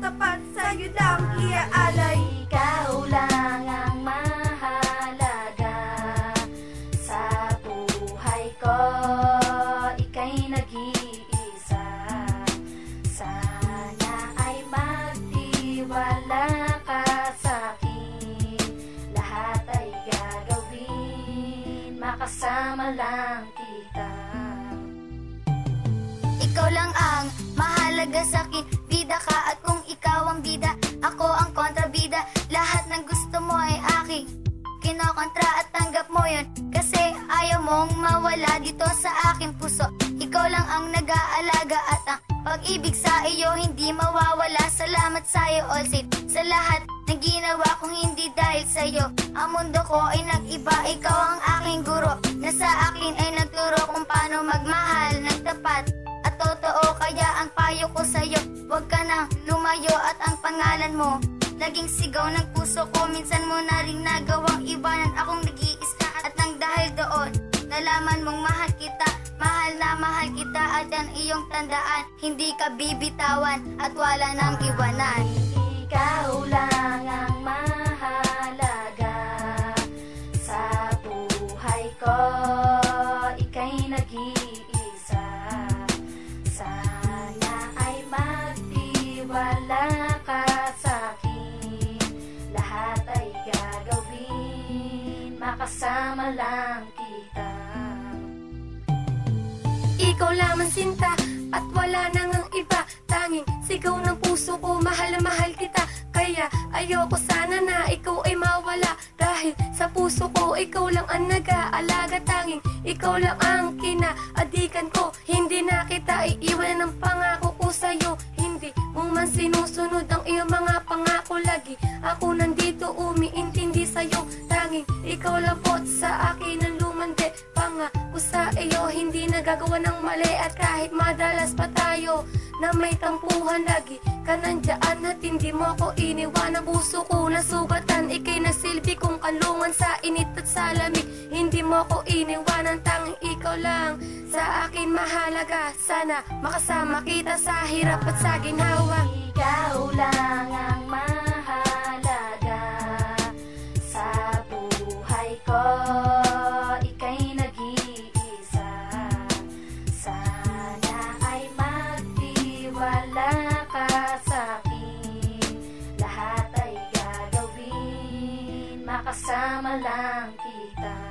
tapat, sa'yo lang iaalay. Ikaw lang ang mahalaga sa buhay ko, ika'y nag-iisa. Sana ay magtiwala ka sa'kin, lahat ay gagawin, makasama lang kita. Ikaw lang ang mahalaga sa'kin, bida ka at kung ikaw ang bida, ako ang kontrabida. Lahat ng gusto mo ay aking kinokontra at tanggap mo yun, kasi ayaw mong mawala dito sa aking puso. Ikaw lang ang nag-aalaga at ang pag-ibig sa iyo hindi mawawala. Salamat sa'yo, all safe, sa lahat ng ginawa kong hindi dahil sa'yo. Ang mundo ko ay nag-iba, ikaw ang aking guro, na sa akin ay nagturo kung paano magmahal ng tapat at totoo. Kaya ang payo ko sa'yo, huwag ka nang lumayo at ang pangalan mo naging sigaw ng puso ko. Minsan mo na rin nagawang iwanan akong nag-iisa, at nang dahil doon nalaman mong mahal kita, mahal na mahal kita. At yan iyong tandaan, hindi ka bibitawan at wala nang iwanan. Ikaw lang ang mahalaga sa buhay ko, ika'y nag-iisa. Sana ay magtiwala ka sa'kin, lahat ay gagawin, makasama lang kita. Ikaw lamang sinta at wala nang ang iba, tanging sigaw ng puso ko, mahal na mahal kita. Kaya ayoko sana na ikaw ay mawala, dahil sa puso ko ikaw lang ang nag-aalaga. Tanging ikaw lang ang kinaadikan ko, hindi na kita iiwan ng pangako ko sa'yo. Hindi mo man sinusunod ang iyong mga pangako, lagi ako nandito umiintindi sa'yo. Tanging ikaw lang po sa akin ang lumande, pangako sa iyo hindi nagagawa ng mali. At kahit madalas pa tayo na may tampuhan, lagi ka nandyan at hindi mo ko iniwan. Ang puso ko nasugatan, ika'y nasilbi kong kanlungan sa init at sa lamig. Hindi mo ko iniwanan, tanging ikaw lang sa akin mahalaga. Sana makasama kita sa hirap at sa ginhawa. Ikaw lang ang mahalaga sa buhay ko, ika'y nag-iisa. Sana ay magtiwala ka sa'kin, lahat ay gagawin, makasama lang kita.